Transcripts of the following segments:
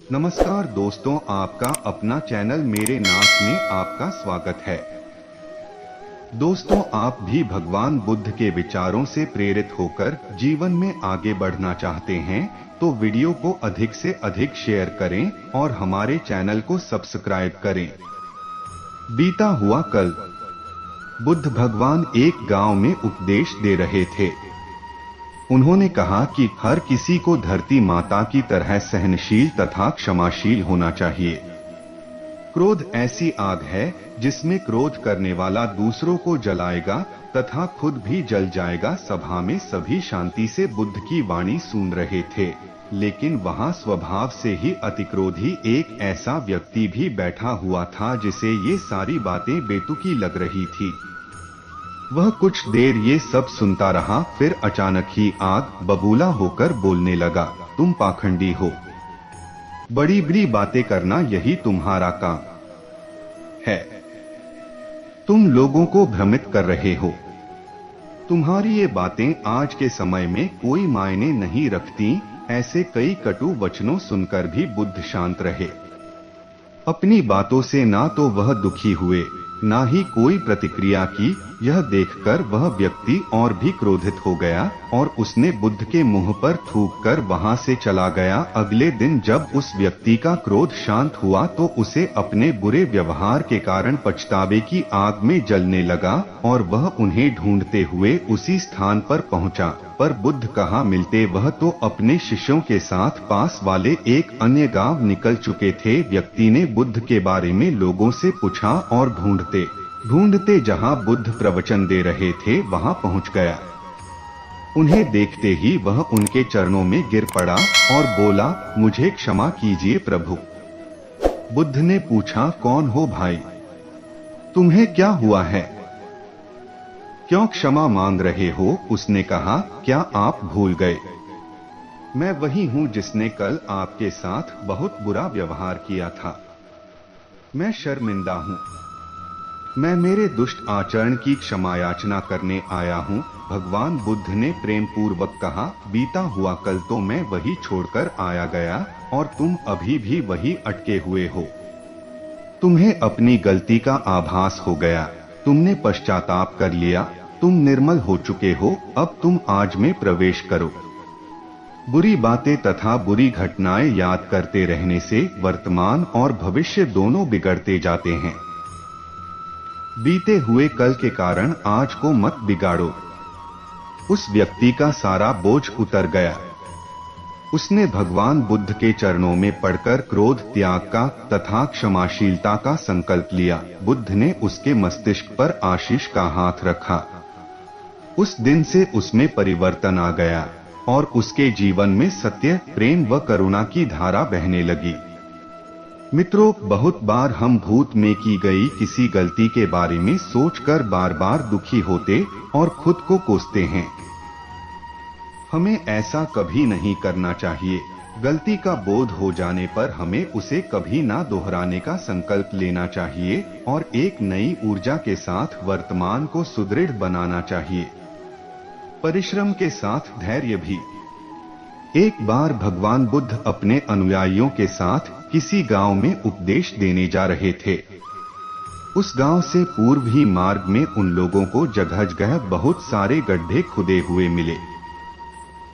नमस्कार दोस्तों, आपका अपना चैनल मेरे नाक में आपका स्वागत है। दोस्तों, आप भी भगवान बुद्ध के विचारों से प्रेरित होकर जीवन में आगे बढ़ना चाहते हैं तो वीडियो को अधिक से अधिक शेयर करें और हमारे चैनल को सब्सक्राइब करें। बीता हुआ कल बुद्ध भगवान एक गांव में उपदेश दे रहे थे। उन्होंने कहा कि हर किसी को धरती माता की तरह सहनशील तथा क्षमाशील होना चाहिए। क्रोध ऐसी आग है जिसमें क्रोध करने वाला दूसरों को जलाएगा तथा खुद भी जल जाएगा। सभा में सभी शांति से बुद्ध की वाणी सुन रहे थे, लेकिन वहां स्वभाव से ही अतिक्रोधी एक ऐसा व्यक्ति भी बैठा हुआ था जिसे ये सारी बातें बेतुकी लग रही थी। वह कुछ देर ये सब सुनता रहा, फिर अचानक ही आग बबूला होकर बोलने लगा, तुम पाखंडी हो, बड़ी बड़ी बातें करना यही तुम्हारा काम है। तुम लोगों को भ्रमित कर रहे हो। तुम्हारी ये बातें आज के समय में कोई मायने नहीं रखती। ऐसे कई कटु वचनों सुनकर भी बुद्ध शांत रहे। अपनी बातों से ना तो वह दुखी हुए, ना ही कोई प्रतिक्रिया की। यह देखकर वह व्यक्ति और भी क्रोधित हो गया और उसने बुद्ध के मुंह पर थूककर वहां से चला गया। अगले दिन जब उस व्यक्ति का क्रोध शांत हुआ तो उसे अपने बुरे व्यवहार के कारण पछतावे की आग में जलने लगा और वह उन्हें ढूंढते हुए उसी स्थान पर पहुंचा। पर बुद्ध कहाँ मिलते, वह तो अपने शिष्यों के साथ पास वाले एक अन्य गांव निकल चुके थे। व्यक्ति ने बुद्ध के बारे में लोगों से पूछा और ढूंढते ढूंढते जहां बुद्ध प्रवचन दे रहे थे वहां पहुंच गया। उन्हें देखते ही वह उनके चरणों में गिर पड़ा और बोला, मुझे क्षमा कीजिए प्रभु। बुद्ध ने पूछा, कौन हो भाई, तुम्हें क्या हुआ है, क्यों क्षमा मांग रहे हो? उसने कहा, क्या आप भूल गए, मैं वही हूं जिसने कल आपके साथ बहुत बुरा व्यवहार किया था। मैं शर्मिंदा हूं, मैं मेरे दुष्ट आचरण की क्षमा याचना करने आया हूं। भगवान बुद्ध ने प्रेम पूर्वक कहा, बीता हुआ कल तो मैं वही छोड़कर आया गया और तुम अभी भी वही अटके हुए हो। तुम्हें अपनी गलती का आभास हो गया, तुमने पश्चाताप कर लिया, तुम निर्मल हो चुके हो। अब तुम आज में प्रवेश करो। बुरी बातें तथा बुरी घटनाएं याद करते रहने से वर्तमान और भविष्य दोनों बिगड़ते जाते हैं। बीते हुए कल के कारण आज को मत बिगाड़ो। उस व्यक्ति का सारा बोझ उतर गया। उसने भगवान बुद्ध के चरणों में पड़कर क्रोध त्याग का तथा क्षमाशीलता का संकल्प लिया। बुद्ध ने उसके मस्तिष्क पर आशीष का हाथ रखा। उस दिन से उसमें परिवर्तन आ गया और उसके जीवन में सत्य, प्रेम व करुणा की धारा बहने लगी। मित्रों, बहुत बार हम भूत में की गई किसी गलती के बारे में सोचकर बार बार दुखी होते और खुद को कोसते हैं। हमें ऐसा कभी नहीं करना चाहिए। गलती का बोध हो जाने पर हमें उसे कभी ना दोहराने का संकल्प लेना चाहिए और एक नई ऊर्जा के साथ वर्तमान को सुदृढ़ बनाना चाहिए। परिश्रम के साथ धैर्य भी। एक बार भगवान बुद्ध अपने अनुयायियों के साथ किसी गांव में उपदेश देने जा रहे थे। उस गांव से पूर्व ही मार्ग में उन लोगों को जगह जगह बहुत सारे गड्ढे खुदे हुए मिले।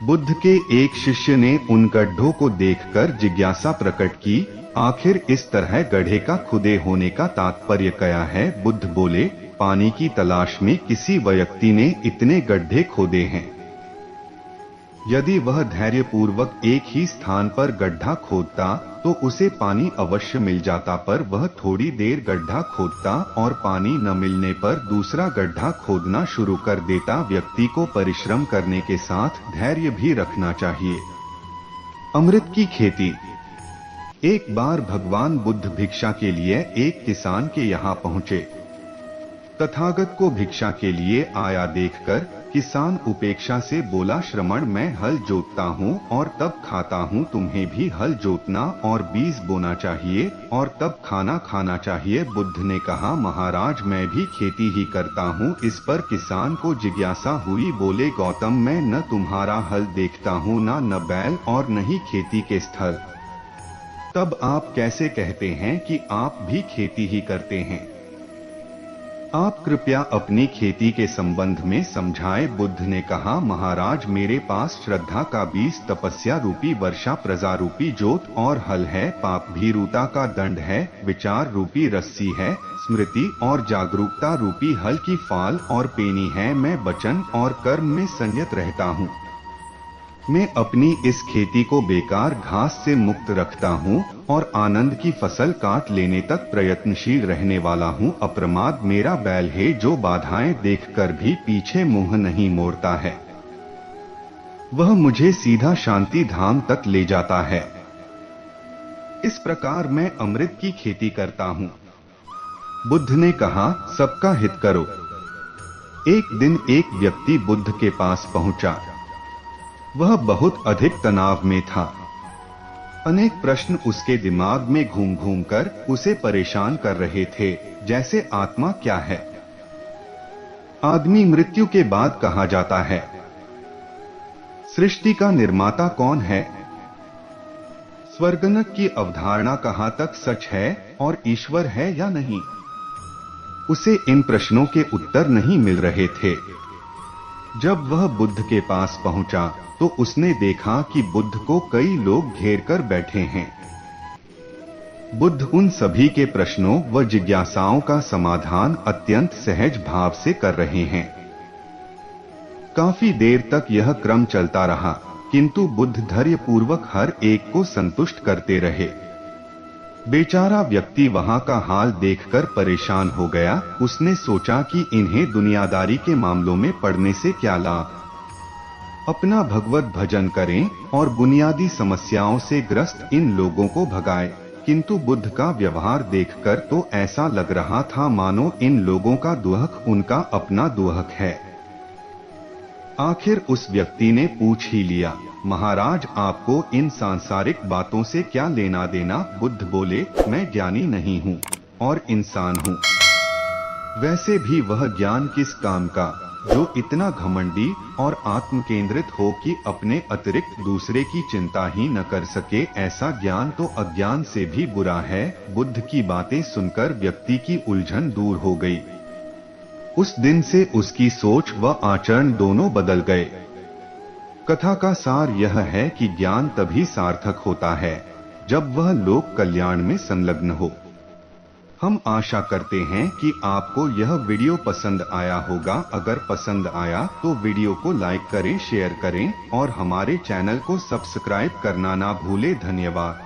बुद्ध के एक शिष्य ने उन गड्ढों को देखकर जिज्ञासा प्रकट की, आखिर इस तरह गड्ढे का खुदे होने का तात्पर्य क्या है? बुद्ध बोले, पानी की तलाश में किसी व्यक्ति ने इतने गड्ढे खोदे हैं। यदि वह धैर्य पूर्वक एक ही स्थान पर गड्ढा खोदता तो उसे पानी अवश्य मिल जाता, पर वह थोड़ी देर गड्ढा खोदता और पानी न मिलने पर दूसरा गड्ढा खोदना शुरू कर देता। व्यक्ति को परिश्रम करने के साथ धैर्य भी रखना चाहिए। अमृत की खेती। एक बार भगवान बुद्ध भिक्षा के लिए एक किसान के यहाँ पहुँचे। तथागत को भिक्षा के लिए आया देखकर किसान उपेक्षा से बोला, श्रमण, मैं हल जोतता हूँ और तब खाता हूँ, तुम्हें भी हल जोतना और बीज बोना चाहिए और तब खाना खाना चाहिए। बुद्ध ने कहा, महाराज, मैं भी खेती ही करता हूँ। इस पर किसान को जिज्ञासा हुई। बोले, गौतम, मैं न तुम्हारा हल देखता हूँ, न बैल और न ही खेती के स्थल। तब आप कैसे कहते हैं कि आप भी खेती ही करते हैं? आप कृपया अपनी खेती के संबंध में समझाएं। बुद्ध ने कहा, महाराज, मेरे पास श्रद्धा का बीज, तपस्या रूपी वर्षा, प्रजा रूपी जोत और हल है, पाप भीरुता का दंड है, विचार रूपी रस्सी है, स्मृति और जागरूकता रूपी हल की फाल और पेनी है। मैं वचन और कर्म में संयत रहता हूँ। मैं अपनी इस खेती को बेकार घास से मुक्त रखता हूँ और आनंद की फसल काट लेने तक प्रयत्नशील रहने वाला हूँ। अप्रमाद मेरा बैल है जो बाधाएं देखकर भी पीछे मुंह नहीं मोड़ता है। वह मुझे सीधा शांति धाम तक ले जाता है। इस प्रकार मैं अमृत की खेती करता हूँ। बुद्ध ने कहा, सबका हित करो। एक दिन एक व्यक्ति बुद्ध के पास पहुंचा। वह बहुत अधिक तनाव में था। अनेक प्रश्न उसके दिमाग में घूम घूम कर उसे परेशान कर रहे थे, जैसे आत्मा क्या है? आदमी मृत्यु के बाद कहा जाता है? सृष्टि का निर्माता कौन है? स्वर्गनरक की अवधारणा कहां तक सच है और ईश्वर है या नहीं? उसे इन प्रश्नों के उत्तर नहीं मिल रहे थे। जब वह बुद्ध के पास पहुंचा तो उसने देखा कि बुद्ध को कई लोग घेर कर बैठे हैं। बुद्ध उन सभी के प्रश्नों व जिज्ञासाओं का समाधान अत्यंत सहज भाव से कर रहे हैं। काफी देर तक यह क्रम चलता रहा, किंतु बुद्ध धैर्यपूर्वक हर एक को संतुष्ट करते रहे। बेचारा व्यक्ति वहां का हाल देखकर परेशान हो गया। उसने सोचा कि इन्हें दुनियादारी के मामलों में पड़ने से क्या लाभ। अपना भगवत भजन करें और बुनियादी समस्याओं से ग्रस्त इन लोगों को भगाएं। किंतु बुद्ध का व्यवहार देखकर तो ऐसा लग रहा था मानो इन लोगों का दुहक उनका अपना दुहक है। आखिर उस व्यक्ति ने पूछ ही लिया, महाराज, आपको इन सांसारिक बातों से क्या लेना देना? बुद्ध बोले, मैं ज्ञानी नहीं हूँ और इंसान हूँ। वैसे भी वह ज्ञान किस काम का जो इतना घमंडी और आत्म केंद्रित हो कि अपने अतिरिक्त दूसरे की चिंता ही न कर सके। ऐसा ज्ञान तो अज्ञान से भी बुरा है। बुद्ध की बातें सुनकर व्यक्ति की उलझन दूर हो गई। उस दिन से उसकी सोच व आचरण दोनों बदल गए। कथा का सार यह है कि ज्ञान तभी सार्थक होता है जब वह लोक कल्याण में संलग्न हो। हम आशा करते हैं कि आपको यह वीडियो पसंद आया होगा। अगर पसंद आया तो वीडियो को लाइक करें, शेयर करें और हमारे चैनल को सब्सक्राइब करना ना भूलें। धन्यवाद।